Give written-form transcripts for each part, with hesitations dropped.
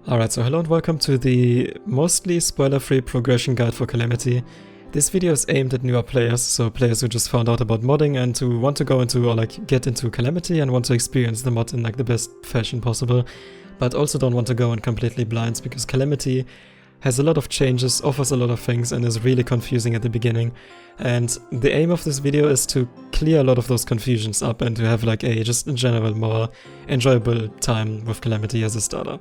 Alright, so hello and welcome to the mostly spoiler-free progression guide for Calamity. This video is aimed at newer players, so players who just found out about modding and who want to go into or get into Calamity and want to experience the mod in the best fashion possible, but also don't want to go in completely blind because Calamity has a lot of changes, offers a lot of things, and is really confusing at the beginning. And the aim of this video is to clear a lot of those confusions up and to have a just in general more enjoyable time with Calamity as a starter.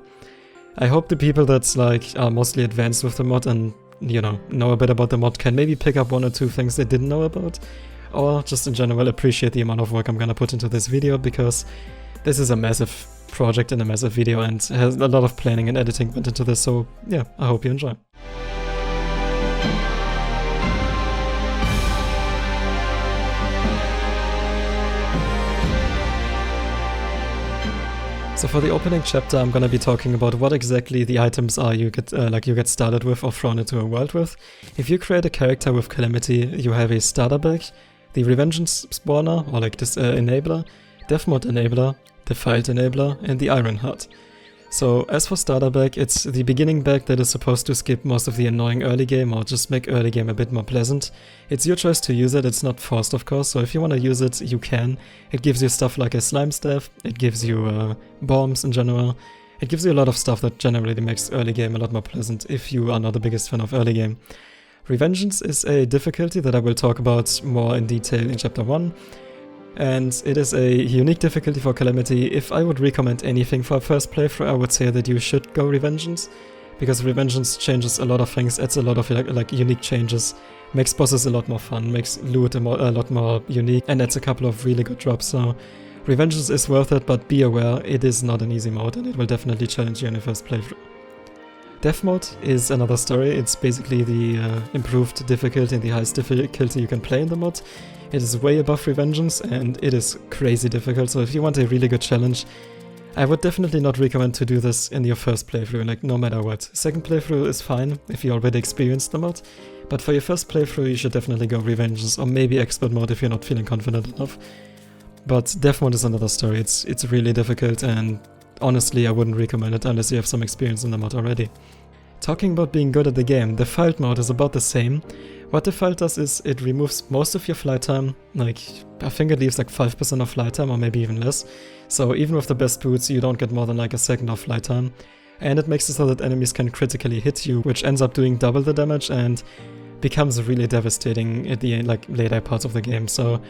I hope the people that are mostly advanced with the mod and know a bit about the mod can maybe pick up one or two things they didn't know about, or just in general appreciate the amount of work I'm gonna put into this video, because this is a massive project and a massive video and has a lot of planning and editing went into this, so yeah, I hope you enjoy. So for the opening chapter, I'm gonna be talking about what exactly the items are you get started with or thrown into a world with. If you create a character with Calamity, you have a starter bag, the Revengeance spawner or this enabler, Death Mode enabler, Defiled enabler, and the Iron Heart. So as for starter bag, it's the beginning bag that is supposed to skip most of the annoying early game or just make early game a bit more pleasant. It's your choice to use it, it's not forced of course, so if you want to use it, you can. It gives you stuff like a slime staff, it gives you bombs in general, it gives you a lot of stuff that generally makes early game a lot more pleasant if you are not the biggest fan of early game. Revengeance is a difficulty that I will talk about more in detail in chapter 1. And it is a unique difficulty for Calamity. If I would recommend anything for a first playthrough, I would say that you should go Revengeance, because Revengeance changes a lot of things, adds a lot of unique changes, makes bosses a lot more fun, makes loot a lot more unique, and adds a couple of really good drops. So Revengeance is worth it, but be aware, it is not an easy mode and it will definitely challenge you in your first playthrough. Death Mode is another story. It's basically the improved difficulty and the highest difficulty you can play in the mod. It is way above Revengeance and it is crazy difficult, so if you want a really good challenge, I would definitely not recommend to do this in your first playthrough, no matter what. Second playthrough is fine if you already experienced the mod, but for your first playthrough you should definitely go Revengeance or maybe Expert Mode if you're not feeling confident enough. But Death Mode is another story. It's really difficult and honestly I wouldn't recommend it unless you have some experience in the mod already. Talking about being good at the game, Defiled mode is about the same. What Defiled does is it removes most of your flight time, I think it leaves 5% of flight time or maybe even less. So even with the best boots you don't get more than a second of flight time. And it makes it so that enemies can critically hit you, which ends up doing double the damage and becomes really devastating at the later parts of the game. So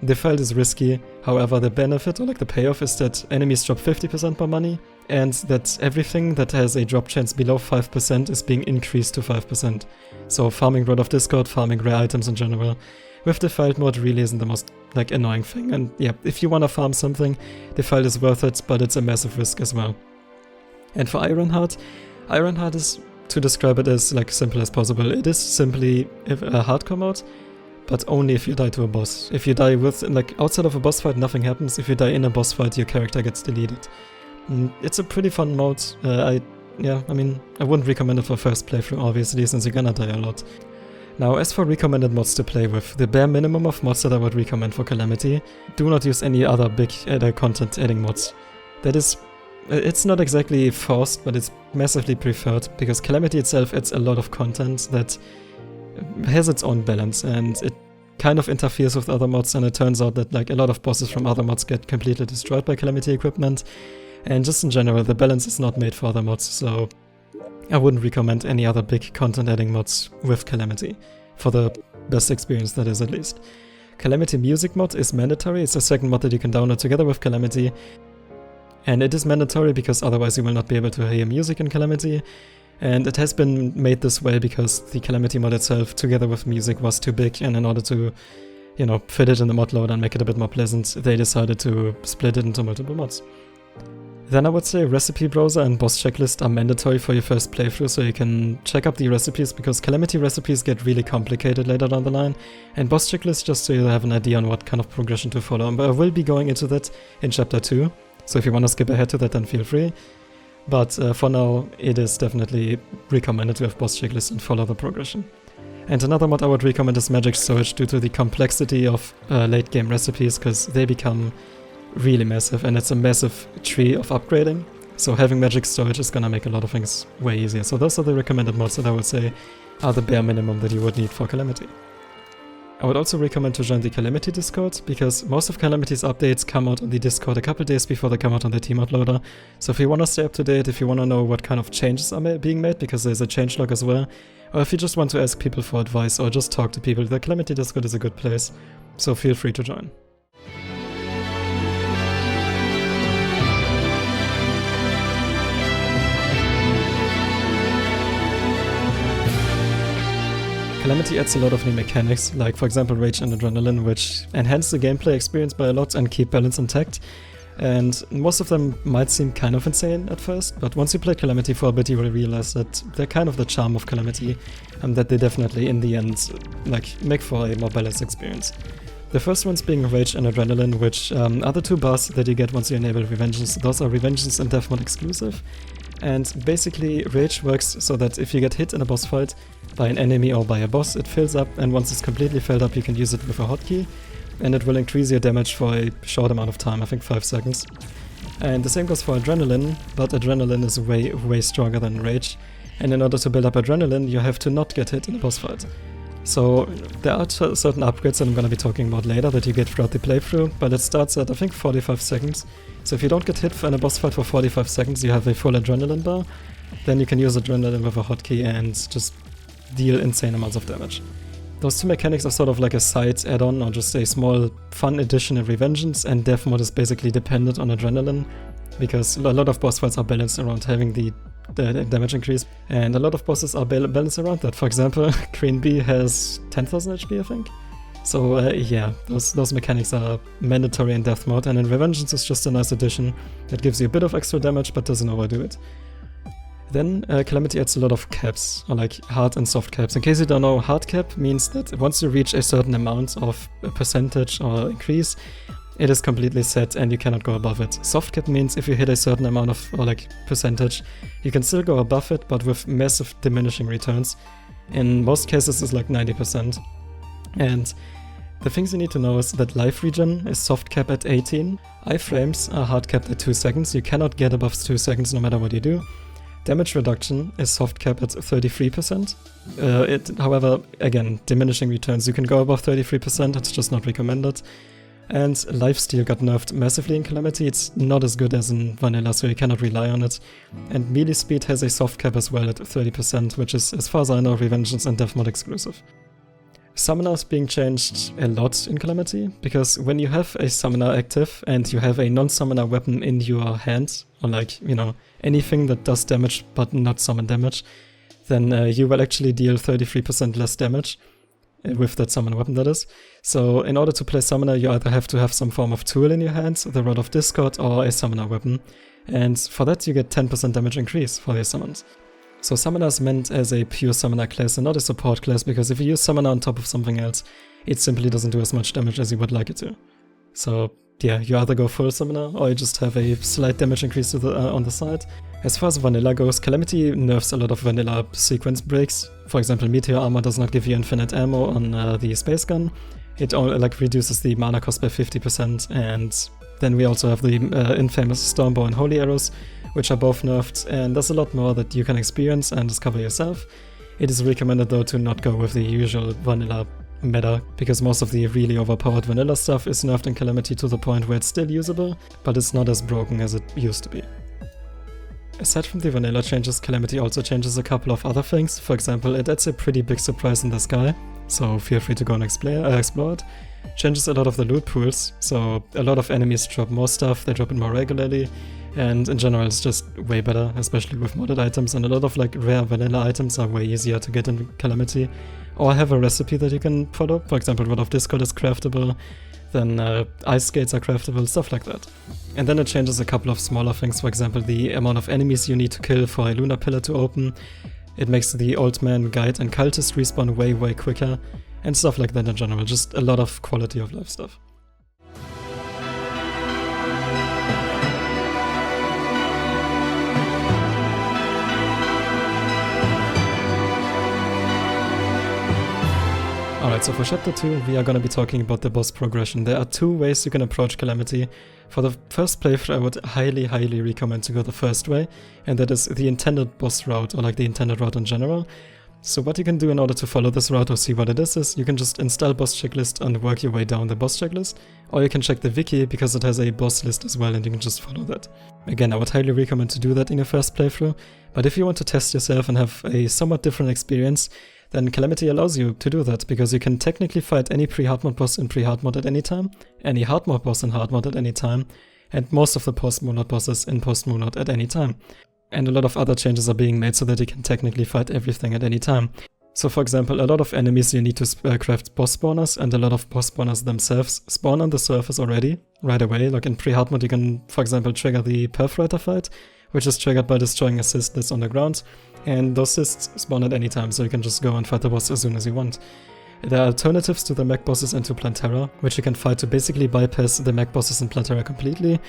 Defiled is risky, however the benefit or the payoff is that enemies drop 50% more money, and that everything that has a drop chance below 5% is being increased to 5%. So farming Rod of Discord, farming rare items in general, with Defiled mode really isn't the most annoying thing. And yeah, if you wanna farm something, Defiled is worth it, but it's a massive risk as well. And for Iron Heart is, to describe it as simple as possible, it is simply a hardcore mode, but only if you die to a boss. If you die with, outside of a boss fight, nothing happens. If you die in a boss fight, your character gets deleted. It's a pretty fun mode. I wouldn't recommend it for first playthrough, obviously, since you're gonna die a lot. Now, as for recommended mods to play with, the bare minimum of mods that I would recommend for Calamity, do not use any other big content adding mods. That is, it's not exactly forced, but it's massively preferred, because Calamity itself adds a lot of content that has its own balance, and it kind of interferes with other mods, and it turns out that a lot of bosses from other mods get completely destroyed by Calamity equipment, and just in general the balance is not made for other mods, so I wouldn't recommend any other big content adding mods with Calamity, for the best experience that is at least. Calamity Music mod is mandatory. It's a second mod that you can download together with Calamity, and it is mandatory because otherwise you will not be able to hear music in Calamity. And it has been made this way because the Calamity mod itself, together with music, was too big, and in order to, fit it in the mod loader and make it a bit more pleasant, they decided to split it into multiple mods. Then I would say Recipe Browser and Boss Checklist are mandatory for your first playthrough, so you can check up the recipes, because Calamity recipes get really complicated later down the line, and Boss Checklist just so you have an idea on what kind of progression to follow. But I will be going into that in chapter 2, so if you want to skip ahead to that, then feel free. But for now, it is definitely recommended to have Boss Checklist and follow the progression. And another mod I would recommend is Magic Storage, due to the complexity of late game recipes, because they become really massive, and it's a massive tree of upgrading. So having magic storage is gonna make a lot of things way easier. So those are the recommended mods that I would say are the bare minimum that you would need for Calamity. I would also recommend to join the Calamity Discord, because most of Calamity's updates come out on the Discord a couple days before they come out on the Team Loader. So if you want to stay up to date, if you want to know what kind of changes are being made, because there's a changelog as well, or if you just want to ask people for advice or just talk to people, the Calamity Discord is a good place, so feel free to join. Calamity adds a lot of new mechanics, like for example Rage and Adrenaline, which enhance the gameplay experience by a lot and keep balance intact. And most of them might seem kind of insane at first, but once you play Calamity for a bit you will realize that they're kind of the charm of Calamity, and that they definitely in the end make for a more balanced experience. The first ones being Rage and Adrenaline, which are the two bars that you get once you enable Revengeance. Those are Revengeance and Death Mode exclusive. And basically Rage works so that if you get hit in a boss fight by an enemy or by a boss, it fills up, and once it's completely filled up you can use it with a hotkey, and it will increase your damage for a short amount of time, I think 5 seconds. And the same goes for Adrenaline, but Adrenaline is way stronger than Rage, and in order to build up Adrenaline you have to not get hit in a boss fight. So there are certain upgrades that I'm gonna be talking about later that you get throughout the playthrough, but it starts at I think 45 seconds. So if you don't get hit in a boss fight for 45 seconds, you have a full Adrenaline bar, then you can use Adrenaline with a hotkey and just deal insane amounts of damage. Those two mechanics are sort of like a side add-on or just a small fun addition in Revengeance, and Death Mode is basically dependent on Adrenaline, because a lot of boss fights are balanced around having the damage increase, and a lot of bosses are balanced around that. For example, Queen Bee has 10,000 HP I think. So yeah, those mechanics are mandatory in Death Mode, and in Revengeance is just a nice addition that gives you a bit of extra damage but doesn't overdo it. Then Calamity adds a lot of caps, or like hard and soft caps. In case you don't know, hard cap means that once you reach a certain amount of a percentage or increase, it is completely set and you cannot go above it. Soft cap means if you hit a certain amount of, or like percentage, you can still go above it, but with massive diminishing returns. In most cases it's like 90%. And the things you need to know is that life regen is soft cap at 18, iframes are hard capped at 2 seconds, you cannot get above 2 seconds no matter what you do. Damage reduction is soft cap at 33%. However, again, diminishing returns, you can go above 33%, it's just not recommended. And lifesteal got nerfed massively in Calamity, it's not as good as in Vanilla, so you cannot rely on it. And melee speed has a soft cap as well at 30%, which is, as far as I know, Revengeance and Death Mode exclusive. Summoner is being changed a lot in Calamity, because when you have a summoner active and you have a non-summoner weapon in your hand, or like, you know, anything that does damage but not summon damage, then you will actually deal 33% less damage with that summon weapon, that is. So in order to play summoner you either have to have some form of tool in your hand, the Rod of Discord, or a summoner weapon, and for that you get 10% damage increase for your summons. So Summoner is meant as a pure Summoner class and not a support class, because if you use Summoner on top of something else, it simply doesn't do as much damage as you would like it to. So yeah, you either go full Summoner or you just have a slight damage increase to the, on the side. As far as Vanilla goes, Calamity nerfs a lot of Vanilla sequence breaks. For example, Meteor Armor does not give you infinite ammo on the Space Gun. It only reduces the mana cost by 50%, and then we also have the infamous Stormbow and Holy Arrows, which are both nerfed, and there's a lot more that you can experience and discover yourself. It is recommended though to not go with the usual vanilla meta, because most of the really overpowered vanilla stuff is nerfed in Calamity to the point where it's still usable, but it's not as broken as it used to be. Aside from the vanilla changes, Calamity also changes a couple of other things. For example, it adds a pretty big surprise in the sky, so feel free to go and explore it. Changes a lot of the loot pools, so a lot of enemies drop more stuff, they drop it more regularly, and in general it's just way better, especially with modded items, and a lot of like rare vanilla items are way easier to get in Calamity, or have a recipe that you can follow. For example, Rod of Discord is craftable, then ice skates are craftable, stuff like that. And then it changes a couple of smaller things, for example the amount of enemies you need to kill for a lunar pillar to open. It makes the old man, guide and cultist respawn way quicker, and stuff like that in general, just a lot of quality of life stuff. Alright, so for Chapter 2, we are gonna be talking about the boss progression. There are two ways you can approach Calamity. For the first playthrough, I would highly recommend to go the first way, and that is the intended boss route, or like the intended route in general. So what you can do in order to follow this route or see what it is you can just install boss checklist and work your way down the boss checklist, or you can check the wiki because it has a boss list as well and you can just follow that. Again, I would highly recommend to do that in your first playthrough, but if you want to test yourself and have a somewhat different experience, then Calamity allows you to do that, because you can technically fight any pre-hard mode boss in pre-hard mode at any time, any hard mode boss in hard mode at any time, and most of the post-moon mode bosses in post-moon mode at any time. And a lot of other changes are being made so that you can technically fight everything at any time. So for example, a lot of enemies you need to craft boss spawners, and a lot of boss spawners themselves spawn on the surface already, right away. Like in pre-hard mode you can, for example, trigger the Perforator fight, which is triggered by destroying assist that's on the ground, and those assists spawn at any time, so you can just go and fight the boss as soon as you want. There are alternatives to the mech bosses and to Plantera, which you can fight to basically bypass the mech bosses in Plantera completely.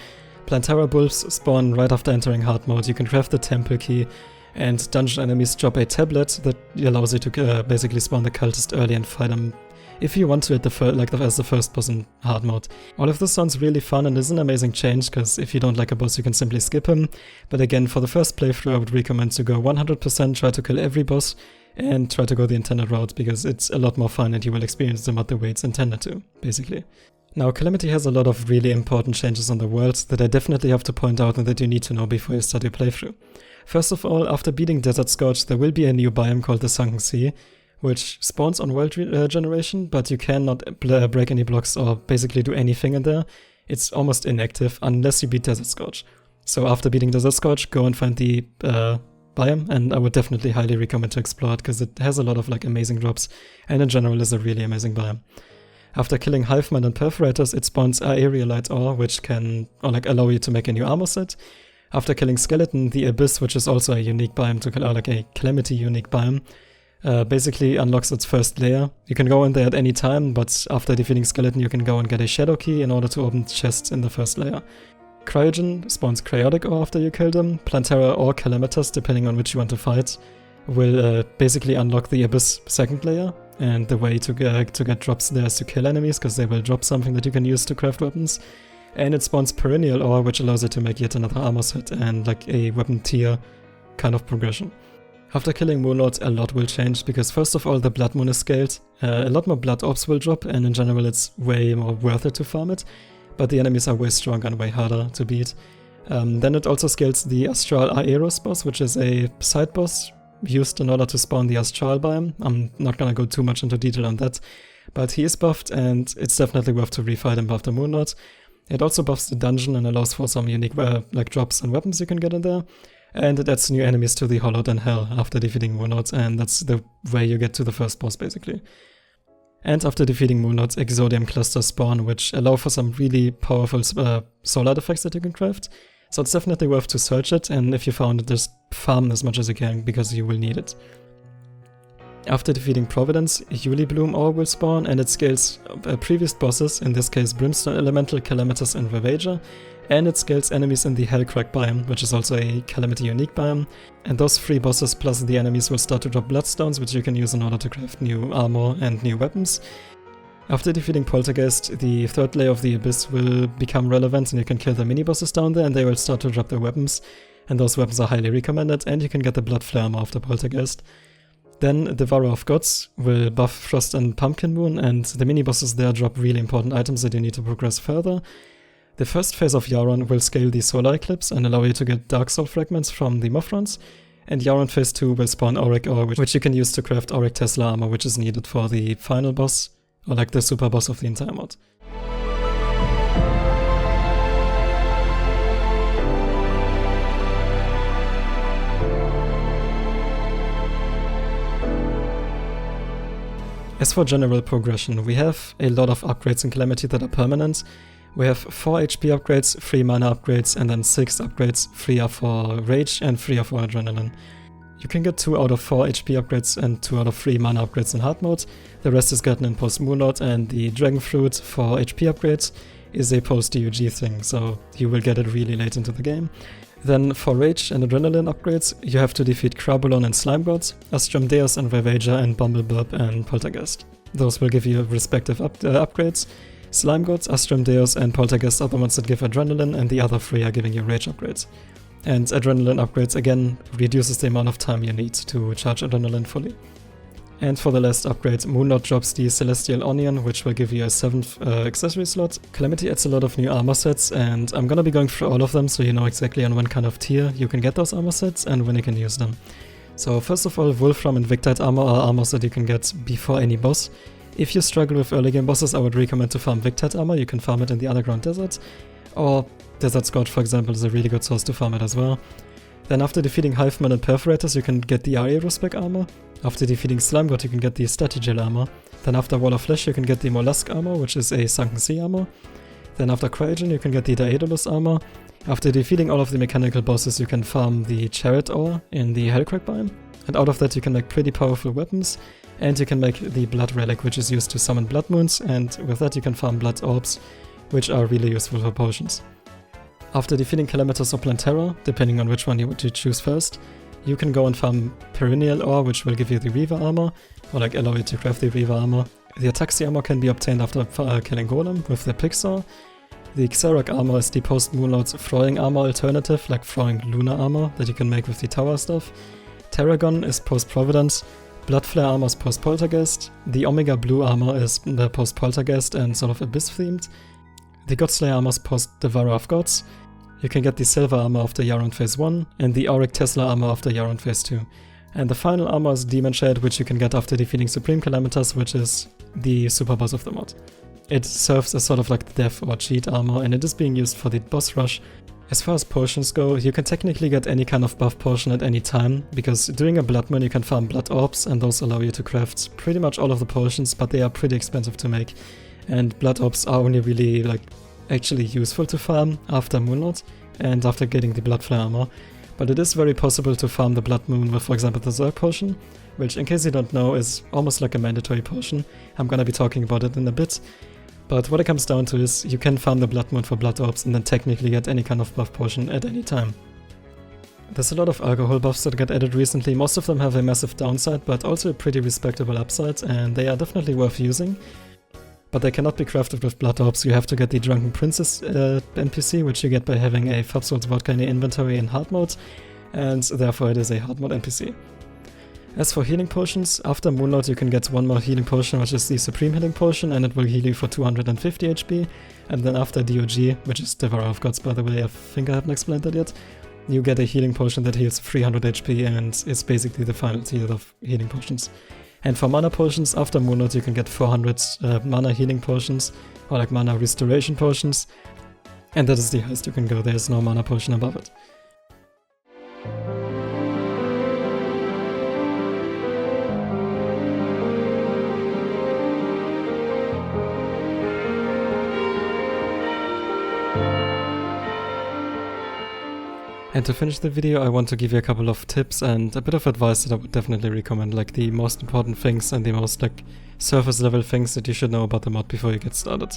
Plantera bulbs spawn right after entering hard mode, you can craft the temple key, and dungeon enemies drop a tablet that allows you to basically spawn the cultist early and fight them if you want to as the first boss in hard mode. All of this sounds really fun and is an amazing change, because if you don't like a boss you can simply skip him, but again, for the first playthrough I would recommend to go 100%, try to kill every boss, and try to go the intended route, because it's a lot more fun and you will experience them at the way it's intended to, basically. Now, Calamity has a lot of really important changes on the world that I definitely have to point out and that you need to know before you start your playthrough. First of all, after beating Desert Scourge, there will be a new biome called the Sunken Sea, which spawns on world regeneration, but you cannot break any blocks or basically do anything in there. It's almost inactive unless you beat Desert Scourge. So after beating Desert Scourge, go and find the biome, and I would definitely highly recommend to explore it, because it has a lot of amazing drops, and in general is a really amazing biome. After killing Hivemind and Perforators, it spawns Aerialite ore, which can allow you to make a new armor set. After killing Skeleton, the Abyss, which is also a unique biome to kill, a Calamity unique biome, basically unlocks its first layer. You can go in there at any time, but after defeating Skeleton you can go and get a Shadow Key in order to open chests in the first layer. Cryogen spawns Cryotic ore after you kill them. Plantera or Calamitas, depending on which you want to fight, will basically unlock the Abyss second layer, and the way to get drops there is to kill enemies, because they will drop something that you can use to craft weapons. And it spawns Perennial ore, which allows you to make yet another armor set and a weapon tier kind of progression. After killing Moonlord, a lot will change, because first of all the Blood Moon is scaled, a lot more Blood Orbs will drop, and in general it's way more worth it to farm it, but the enemies are way stronger and way harder to beat. Then it also scales the Astral Aeros boss, which is a side boss used in order to spawn the Astral biome. I'm not gonna go too much into detail on that, but he is buffed and it's definitely worth to refight him after Moonlord. It also buffs the dungeon and allows for some unique drops and weapons you can get in there. And it adds new enemies to the Hollowed and Hell after defeating Moonlord, and that's the way you get to the first boss basically. And after defeating Moonlord, Exodium clusters spawn, which allow for some really powerful soul artifacts that you can craft. So it's definitely worth to search it, and if you found it, just farm as much as you can, because you will need it. After defeating Providence, Yuli Bloom ore will spawn, and it scales previous bosses, in this case Brimstone Elemental, Calamitas and Ravager, and it scales enemies in the Hellcrack biome, which is also a Calamity unique biome, and those 3 bosses plus the enemies will start to drop Bloodstones, which you can use in order to craft new armor and new weapons. After defeating Poltergeist, the 3rd layer of the Abyss will become relevant, and you can kill the mini-bosses down there and they will start to drop their weapons, and those weapons are highly recommended, and you can get the Blood Flare armor after Poltergeist. Then Devourer of Gods will buff Frost and Pumpkin Moon, and the mini-bosses there drop really important items that you need to progress further. The first phase of Yaron will scale the Solar Eclipse and allow you to get Dark Soul fragments from the Mothrons, and Yaron phase 2 will spawn Auric ore, which you can use to craft Auric Tesla armor, which is needed for the final boss, or the super boss of the entire mod. As for general progression, we have a lot of upgrades in Calamity that are permanent. We have 4 HP upgrades, 3 mana upgrades, and then 6 upgrades. 3 are for Rage and 3 are for Adrenaline. You can get 2 out of 4 HP upgrades and 2 out of 3 mana upgrades in hard mode. The rest is gotten in post Moonlord, and the Dragon Fruit for HP upgrades is a post DUG thing, so you will get it really late into the game. Then for Rage and Adrenaline upgrades, you have to defeat Crabulon and Slime Gods, Astromdeus and Ravager and Bumbleblub and Poltergeist. Those will give you respective upgrades. Slime Gods, Astrum Deus, and Poltergeist are the ones that give Adrenaline, and the other 3 are giving you Rage upgrades. And Adrenaline upgrades again reduces the amount of time you need to charge Adrenaline fully. And for the last upgrade, Moonlord drops the Celestial Onion, which will give you a 7th accessory slot. Calamity adds a lot of new armor sets, and I'm gonna be going through all of them so you know exactly on what kind of tier you can get those armor sets and when you can use them. So first of all, Wolfram and Victite armor are armors that you can get before any boss. If you struggle with early game bosses, I would recommend to farm Victite armor. You can farm it in the underground deserts, or Desert Scout, for example, is a really good source to farm it as well. Then after defeating Hiveman and Perforators, you can get the Aerospec armor. After defeating Slime God, you can get the Stratigel armor. Then after Wall of Flesh, you can get the Mollusk armor, which is a Sunken Sea armor. Then after Cryogen, you can get the Daedalus armor. After defeating all of the mechanical bosses, you can farm the Chariot ore in the Hellcrack biome. And out of that, you can make pretty powerful weapons. And you can make the Blood Relic, which is used to summon Blood Moons. And with that, you can farm Blood Orbs, which are really useful for potions. After defeating Calamitas or Plantera, depending on which one you choose first, you can go and farm Perennial Ore, which will give you the Reaver armor, or like allow you to craft the Reaver armor. The Ataxi armor can be obtained after killing Golem with the Pixar. The Xerac armor is the post-Moonlord's Throwing armor alternative, like Throwing Lunar armor that you can make with the Tower stuff. Terragon is post-Providence. Bloodflare armor is post-Poltergeist. The Omega Blue armor is the post-Poltergeist and sort of Abyss themed. The Godslayer armor is post-Devourer of Gods. You can get the Silver armor after Yaron Phase 1, and the Auric Tesla armor after Yaron Phase 2. And the final armor is Demon Shade, which you can get after defeating Supreme Calamitas, which is the super boss of the mod. It serves as sort of like the death or cheat armor, and it is being used for the boss rush. As far as potions go, you can technically get any kind of buff potion at any time, because during a Blood Moon you can farm Blood Orbs, and those allow you to craft pretty much all of the potions, but they are pretty expensive to make. And Blood Orbs are only really like actually useful to farm after Moonlord and after getting the Bloodflare armor, but it is very possible to farm the Blood Moon with, for example, the Zerg potion, which, in case you don't know, is almost like a mandatory potion. I'm gonna be talking about it in a bit, but what it comes down to is you can farm the Blood Moon for Blood Orbs and then technically get any kind of buff potion at any time. There's a lot of alcohol buffs that get added recently. Most of them have a massive downside, but also a pretty respectable upside, and they are definitely worth using. But they cannot be crafted with Blood Orbs. You have to get the Drunken Princess NPC, which you get by having a Fabsol's Vodka in your inventory in hard mode, and therefore it is a hard mode NPC. As for healing potions, after Moonlord you can get one more healing potion, which is the Supreme Healing Potion, and it will heal you for 250 HP. And then after DOG, which is Devourer of Gods by the way, I think I haven't explained that yet, you get a healing potion that heals 300 HP and is basically the final tier of healing potions. And for mana potions, after Moonlord you can get 400 mana healing potions, or like mana restoration potions, and that is the highest you can go, there is no mana potion above it. And to finish the video, I want to give you a couple of tips and a bit of advice that I would definitely recommend, like the most important things and the most like surface level things that you should know about the mod before you get started.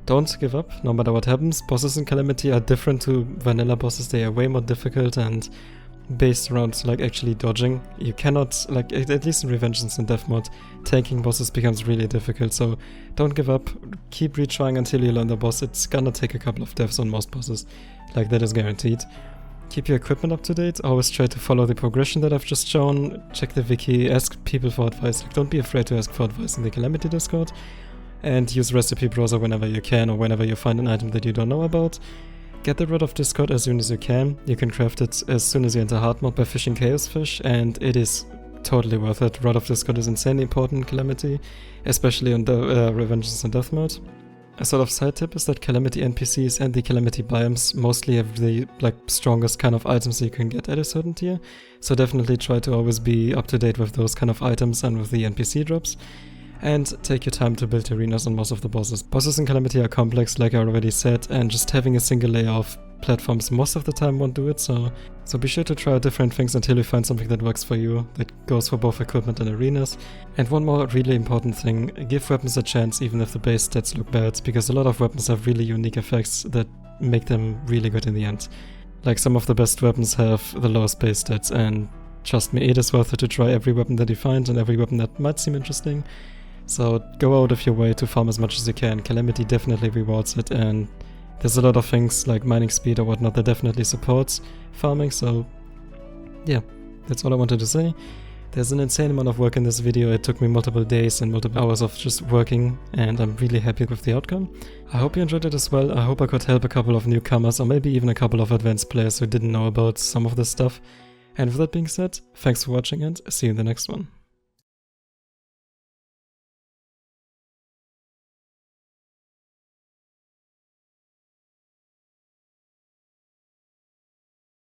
Don't give up, no matter what happens. Bosses in Calamity are different to vanilla bosses, they are way more difficult and based around like actually dodging. You cannot, like at least in Revengeance and Death mode, tanking bosses becomes really difficult, so don't give up, keep retrying until you learn the boss. It's gonna take a couple of deaths on most bosses, like that is guaranteed. Keep your equipment up to date, always try to follow the progression that I've just shown, check the wiki, ask people for advice, like don't be afraid to ask for advice in the Calamity Discord, and use Recipe Browser whenever you can or whenever you find an item that you don't know about. Get the Rod of Discord as soon as you can. You can craft it as soon as you enter hard mode by fishing Chaos Fish, and it is totally worth it. Rod of Discord is insanely important in Calamity, especially on the Revengeance and Death mode. A sort of side tip is that Calamity NPCs and the Calamity biomes mostly have the like strongest kind of items you can get at a certain tier, so definitely try to always be up to date with those kind of items and with the NPC drops. And take your time to build arenas on most of the bosses. Bosses in Calamity are complex, like I already said, and just having a single layer of platforms most of the time won't do it, so be sure to try different things until you find something that works for you, that goes for both equipment and arenas. And one more really important thing, give weapons a chance even if the base stats look bad, because a lot of weapons have really unique effects that make them really good in the end. Like some of the best weapons have the lowest base stats, and trust me, it is worth it to try every weapon that you find and every weapon that might seem interesting. So go out of your way to farm as much as you can. Calamity definitely rewards it, and there's a lot of things like mining speed or whatnot that definitely supports farming, so yeah, that's all I wanted to say. There's an insane amount of work in this video. It took me multiple days and multiple hours of just working, and I'm really happy with the outcome. I hope you enjoyed it as well. I hope I could help a couple of newcomers, or maybe even a couple of advanced players who didn't know about some of this stuff. And with that being said, thanks for watching and see you in the next one.